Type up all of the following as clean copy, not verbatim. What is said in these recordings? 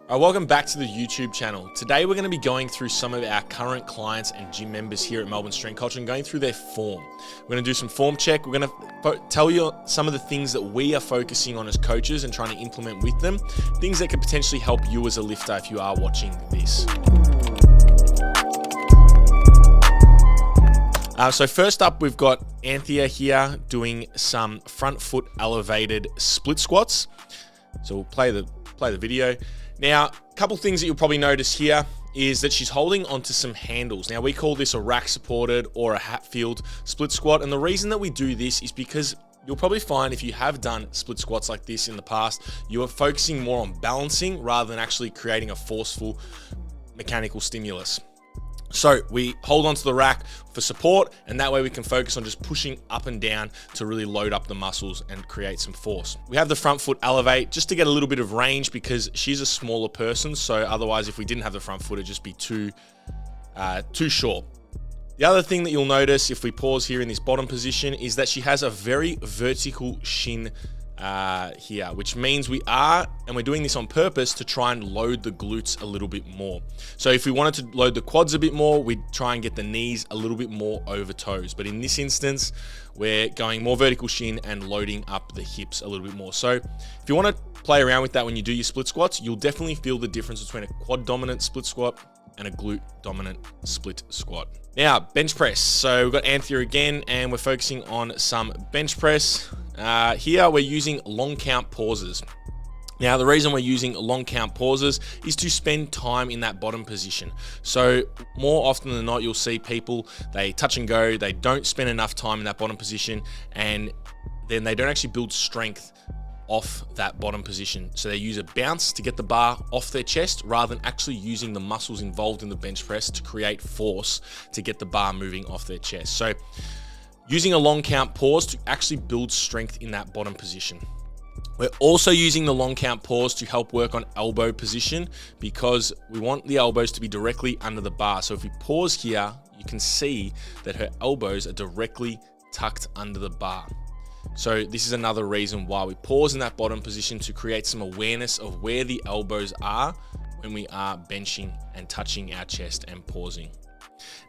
Welcome back to the YouTube channel. Today we're going to be going through some of our current clients and gym members here at Melbourne Strength Culture and going through their form. We're going to do some form check. We're going to tell you some of the things that we are focusing on as coaches and trying to implement with them, things that could potentially help you as a lifter if you are watching this. So first up, we've got Anthea here doing some front foot elevated split squats. So we'll play the video. Now, a couple things that you'll probably notice here is that she's holding onto some handles. Now, we call this a rack supported or a Hatfield split squat. And the reason that we do this is because you'll probably find if you have done split squats like this in the past, you are focusing more on balancing rather than actually creating a forceful mechanical stimulus. So we hold onto the rack for support, and that way we can focus on just pushing up and down to really load up the muscles and create some force. We have the front foot elevate just to get a little bit of range because she's a smaller person. So otherwise, if we didn't have the front foot, it'd just be too short. The other thing that you'll notice if we pause here in this bottom position is that she has a very vertical shin here, which means we're doing this on purpose to try and load the glutes a little bit more. So if we wanted to load the quads a bit more, we'd try and get the knees a little bit more over toes. But in this instance, we're going more vertical shin and loading up the hips a little bit more. So if you want to play around with that when you do your split squats, you'll definitely feel the difference between a quad dominant split squat and a glute dominant split squat. Now, bench press. So we've got Anthea again, and we're focusing on some bench press. Here we're using long count pauses. Now, the reason we're using long count pauses is to spend time in that bottom position. So more often than not, you'll see people, they touch and go, they don't spend enough time in that bottom position, and then they don't actually build strength off that bottom position. So they use a bounce to get the bar off their chest rather than actually using the muscles involved in the bench press to create force to get the bar moving off their chest. So using a long count pause to actually build strength in that bottom position. We're also using the long count pause to help work on elbow position because we want the elbows to be directly under the bar. So if we pause here, you can see that her elbows are directly tucked under the bar. So this is another reason why we pause in that bottom position to create some awareness of where the elbows are when we are benching and touching our chest and pausing.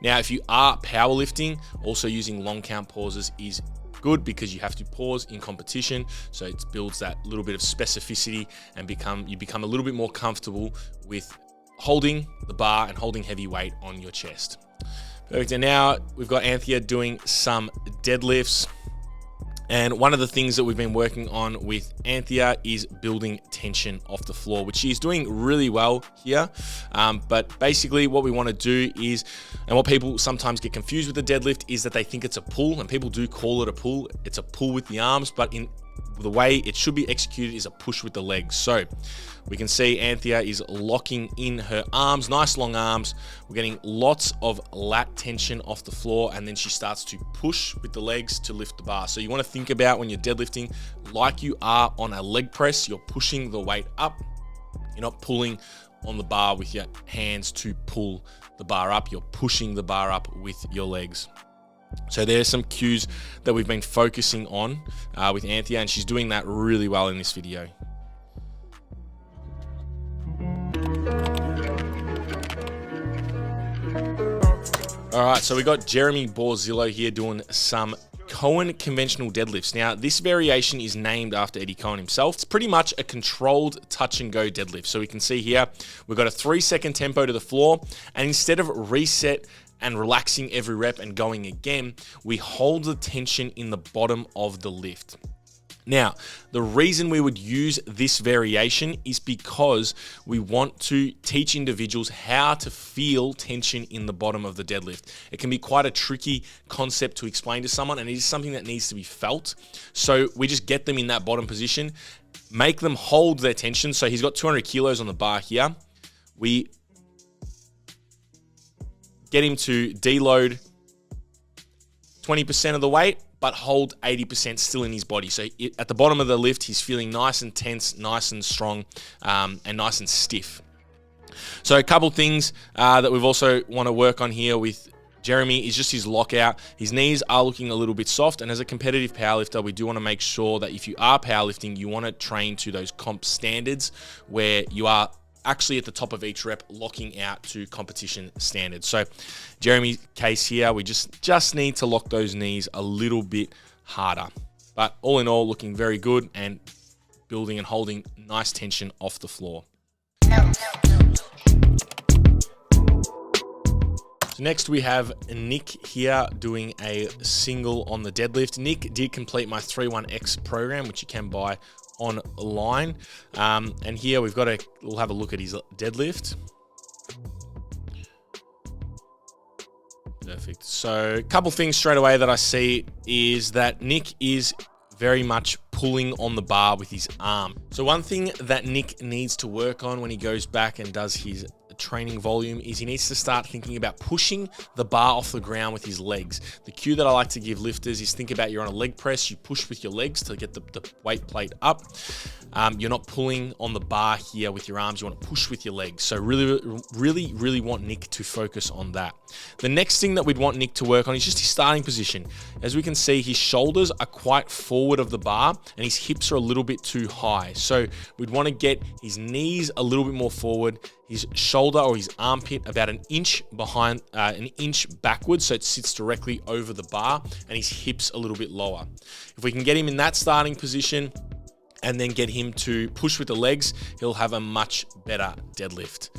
Now, if you are powerlifting, also using long count pauses is good because you have to pause in competition. So it builds that little bit of specificity and you become a little bit more comfortable with holding the bar and holding heavy weight on your chest. Perfect. And now we've got Anthea doing some deadlifts. And one of the things that we've been working on with Anthea is building tension off the floor, which she's doing really well here. But basically what we want to do is, and what people sometimes get confused with the deadlift is that they think it's a pull, and people do call it a pull. It's a pull with the arms, but in the way it should be executed is a push with the legs. So we can see Anthea is locking in her arms, nice long arms. We're getting lots of lat tension off the floor, and then she starts to push with the legs to lift the bar. So you want to think about when you're deadlifting like you are on a leg press, you're pushing the weight up. You're not pulling on the bar with your hands to pull the bar up. You're pushing the bar up with your legs. So there's some cues that we've been focusing on with Anthea, and she's doing that really well in this video. All right, so we got Jeremy Borzillo here doing some Cohen conventional deadlifts. Now, this variation is named after Eddie Cohen himself. It's pretty much a controlled touch and go deadlift. So we can see here, we've got a 3-second tempo to the floor, and instead of reset and relaxing every rep and going again, we hold the tension in the bottom of the lift. Now, the reason we would use this variation is because we want to teach individuals how to feel tension in the bottom of the deadlift. It can be quite a tricky concept to explain to someone, and it is something that needs to be felt. So we just get them in that bottom position, make them hold their tension. So he's got 200 kilos on the bar here. We get him to deload 20% of the weight, but hold 80% still in his body. So at the bottom of the lift, he's feeling nice and tense, nice and strong, and nice and stiff. So a couple things that we've also want to work on here with Jeremy is just his lockout. His knees are looking a little bit soft, and as a competitive powerlifter, we do want to make sure that if you are powerlifting, you want to train to those comp standards where you are actually at the top of each rep, locking out to competition standards. So Jeremy's case here, we just need to lock those knees a little bit harder. But all in all, looking very good and building and holding nice tension off the floor. So next we have Nick here doing a single on the deadlift. Nick did complete my 3-1X program, which you can buy online. And here we'll have a look at his deadlift. Perfect. So a couple things straight away that I see is that Nick is very much pulling on the bar with his arm. So one thing that Nick needs to work on when he goes back and does his training volume is he needs to start thinking about pushing the bar off the ground with his legs. The cue that I like to give lifters is think about you're on a leg press, you push with your legs to get the weight plate up. You're not pulling on the bar here with your arms, you want to push with your legs. So really want Nick to focus on that. The next thing that we'd want Nick to work on is just his starting position. As we can see, his shoulders are quite forward of the bar and his hips are a little bit too high. So we'd want to get his knees a little bit more forward, his shoulder or his armpit about an inch behind, an inch backwards, so it sits directly over the bar, and his hips a little bit lower. If we can get him in that starting position and then get him to push with the legs, he'll have a much better deadlift.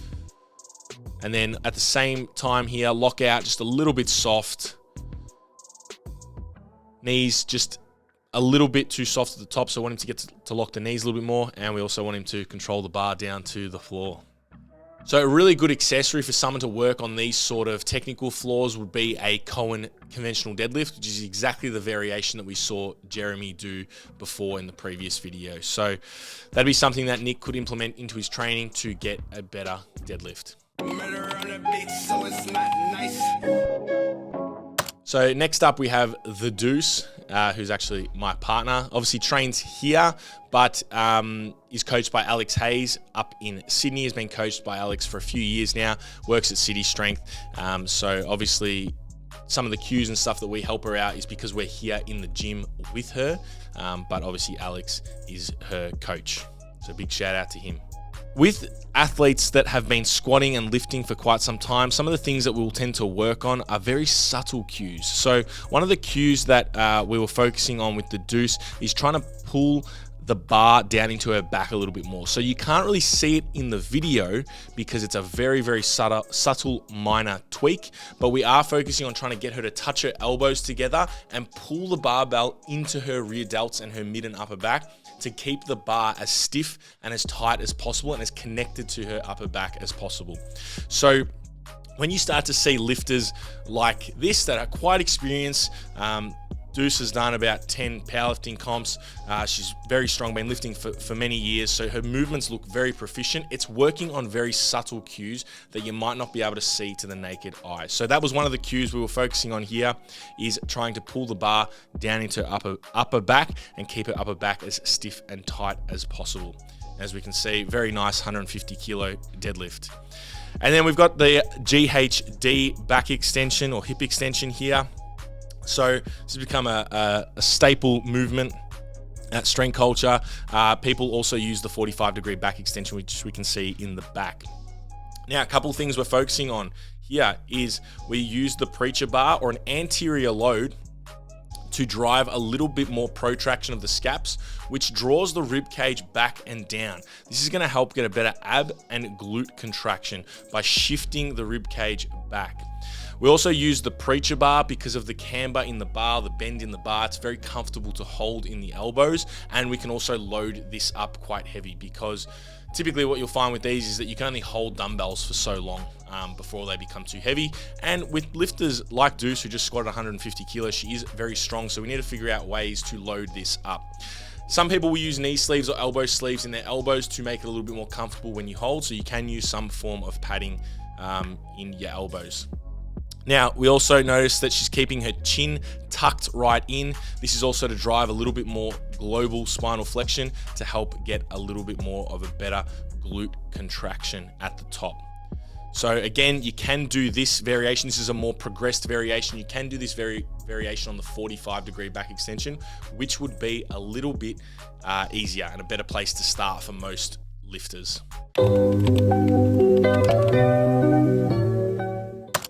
And then at the same time here, lock out just a little bit soft. Knees just a little bit too soft at the top, so I want him to get to lock the knees a little bit more, and we also want him to control the bar down to the floor. So a really good accessory for someone to work on these sort of technical flaws would be a Cohen conventional deadlift, which is exactly the variation that we saw Jeremy do before in the previous video. So that'd be something that Nick could implement into his training to get a better deadlift. So next up we have the Deuce, who's actually my partner. Obviously trains here, but is coached by Alex Hayes up in Sydney. Has been coached by Alex for a few years now, works at City Strength. So obviously some of the cues and stuff that we help her out is because we're here in the gym with her. But obviously Alex is her coach. So big shout out to him. With athletes that have been squatting and lifting for quite some time, some of the things that we'll tend to work on are very subtle cues. So one of the cues that we were focusing on with the Deuce is trying to pull the bar down into her back a little bit more. So you can't really see it in the video because it's a very subtle minor tweak, but we are focusing on trying to get her to touch her elbows together and pull the barbell into her rear delts and her mid and upper back to keep the bar as stiff and as tight as possible and as connected to her upper back as possible. So when you start to see lifters like this that are quite experienced, Deuce has done about 10 powerlifting comps. She's very strong, been lifting for many years, so her movements look very proficient. It's working on very subtle cues that you might not be able to see to the naked eye. So that was one of the cues we were focusing on here, is trying to pull the bar down into upper back and keep her upper back as stiff and tight as possible. As we can see, very nice 150 kilo deadlift. And then we've got the GHD back extension or hip extension here. So this has become a staple movement at strength culture. People also use the 45-degree back extension, which we can see in the back. Now, a couple of things we're focusing on here is we use the preacher bar or an anterior load to drive a little bit more protraction of the scaps, which draws the rib cage back and down. This is going to help get a better ab and glute contraction by shifting the rib cage back. We also use the preacher bar because of the camber in the bar, the bend in the bar. It's very comfortable to hold in the elbows, and we can also load this up quite heavy because typically what you'll find with these is that you can only hold dumbbells for so long before they become too heavy. And with lifters like Deuce, who just squatted 150 kilos, she is very strong, so we need to figure out ways to load this up. Some people will use knee sleeves or elbow sleeves in their elbows to make it a little bit more comfortable when you hold, so you can use some form of padding in your elbows. Now, we also notice that she's keeping her chin tucked right in. This is also to drive a little bit more global spinal flexion to help get a little bit more of a better glute contraction at the top. So again, you can do this variation. This is a more progressed variation. You can do this variation on the 45-degree back extension, which would be a little bit easier and a better place to start for most lifters.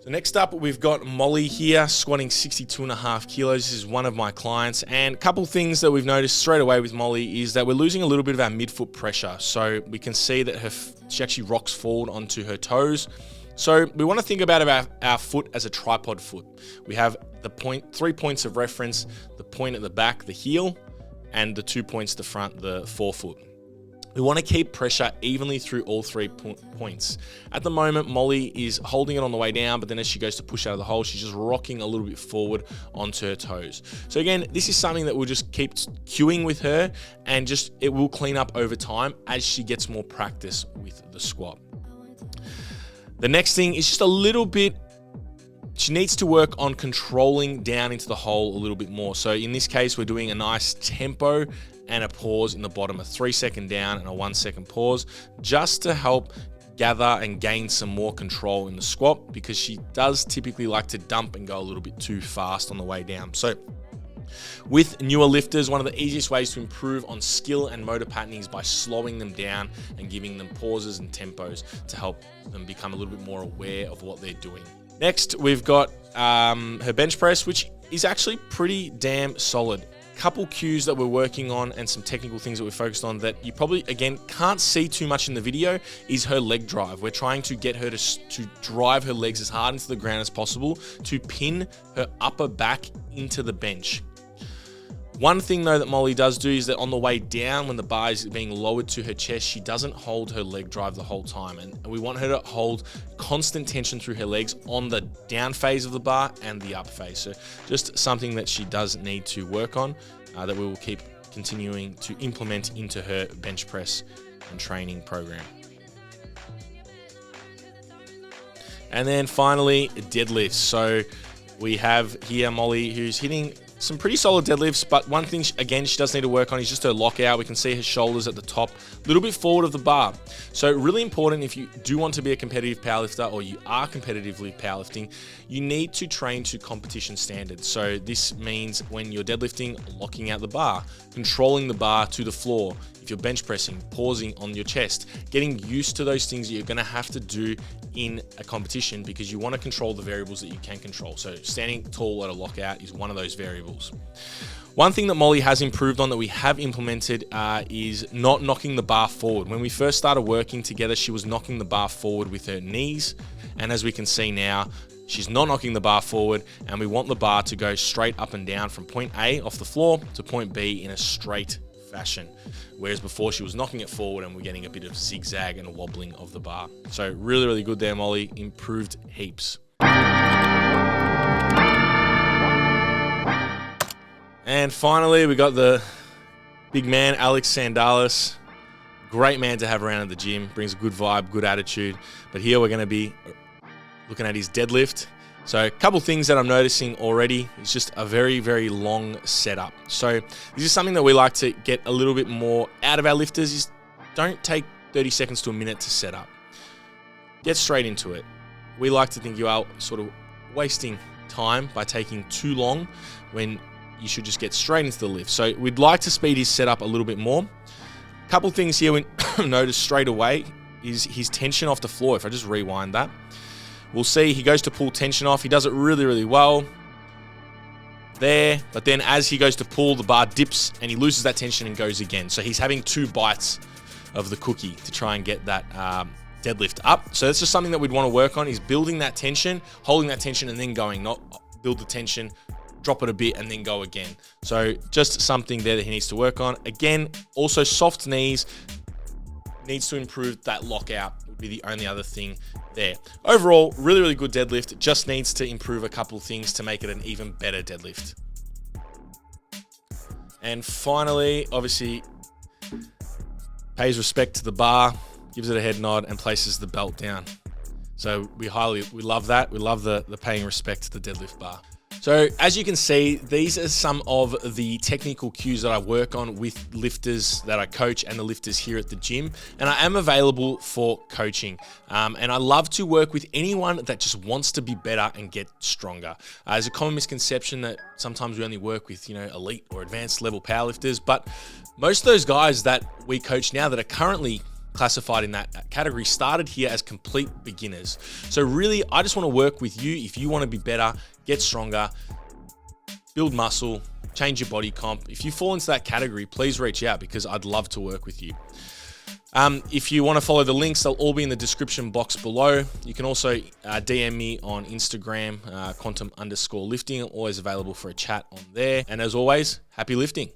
So next up, we've got Molly here, squatting 62.5 kilos. This is one of my clients. And a couple things that we've noticed straight away with Molly is that we're losing a little bit of our midfoot pressure. So we can see that she actually rocks forward onto her toes. So we want to think about our foot as a tripod foot. We have the 3 points of reference, the point at the back, the heel, and the 2 points at the front, the forefoot. We want to keep pressure evenly through all 3 points. At the moment, Molly is holding it on the way down, but then as she goes to push out of the hole, she's just rocking a little bit forward onto her toes. So again, this is something that we'll just keep cueing with her, and it will clean up over time as she gets more practice with the squat. The next thing is just a little bit, she needs to work on controlling down into the hole a little bit more. So in this case, we're doing a nice tempo and a pause in the bottom, a 3-second down and a 1-second pause, just to help gather and gain some more control in the squat, because she does typically like to dump and go a little bit too fast on the way down. So with newer lifters, one of the easiest ways to improve on skill and motor patterning is by slowing them down and giving them pauses and tempos to help them become a little bit more aware of what they're doing. Next, we've got her bench press, which is actually pretty damn solid. Couple cues that we're working on and some technical things that we're focused on that you probably, again, can't see too much in the video is her leg drive. We're trying to get her to drive her legs as hard into the ground as possible to pin her upper back into the bench. One thing though that Molly does do is that on the way down, when the bar is being lowered to her chest, she doesn't hold her leg drive the whole time. And we want her to hold constant tension through her legs on the down phase of the bar and the up phase. So just something that she does need to work on, that we will keep continuing to implement into her bench press and training program. And then finally, deadlifts. So we have here Molly, who's hitting some pretty solid deadlifts, but one thing, again, she does need to work on is just her lockout. We can see her shoulders at the top, a little bit forward of the bar. So really important if you do want to be a competitive powerlifter, or you are competitively powerlifting, you need to train to competition standards. So this means when you're deadlifting, locking out the bar, controlling the bar to the floor. If you're bench pressing, pausing on your chest, getting used to those things that you're going to have to do in a competition, because you want to control the variables that you can control. So standing tall at a lockout is one of those variables. One thing that Molly has improved on that we have implemented is not knocking the bar forward. When we first started working together, she was knocking the bar forward with her knees. And as we can see now, she's not knocking the bar forward, and we want the bar to go straight up and down from point A off the floor to point B in a straight fashion, whereas before she was knocking it forward and we're getting a bit of zigzag and wobbling of the bar. So really, really good there, Molly. Improved heaps. And finally, we got the big man, Alex Sandalis. Great man to have around at the gym. Brings a good vibe, good attitude. But here we're going to be looking at his deadlift. So a couple things that I'm noticing already is just a very, very long setup. So this is something that we like to get a little bit more out of our lifters, is don't take 30 seconds to a minute to set up. Get straight into it. We like to think you are sort of wasting time by taking too long when you should just get straight into the lift. So we'd like to speed his setup a little bit more. A couple things here we notice straight away is his tension off the floor. If I just rewind that, we'll see he goes to pull tension off. He does it really, really well there. But then as he goes to pull, the bar dips and he loses that tension and goes again. So he's having 2 bites of the cookie to try and get that deadlift up. So that's just something that we'd want to work on, is building that tension, holding that tension and then going, not build the tension, drop it a bit and then go again. So just something there that he needs to work on. Again, also soft knees, needs to improve that lockout would be the only other thing there. Overall, really, really good deadlift. Just needs to improve a couple things to make it an even better deadlift. And finally, obviously, pays respect to the bar, gives it a head nod, and places the belt down. So we love that. We love the paying respect to the deadlift bar. So as you can see, these are some of the technical cues that I work on with lifters that I coach and the lifters here at the gym. And I am available for coaching. And I love to work with anyone that just wants to be better and get stronger. There's a common misconception that sometimes we only work with, elite or advanced level powerlifters, but most of those guys that we coach now that are currently classified in that category started here as complete beginners. So really, I just want to work with you if you want to be better, get stronger, build muscle, change your body comp. If you fall into that category, please reach out because I'd love to work with you. If you want to follow the links, they'll all be in the description box below. You can also DM me on Instagram, quantum_lifting. I'm always available for a chat on there. And as always, happy lifting.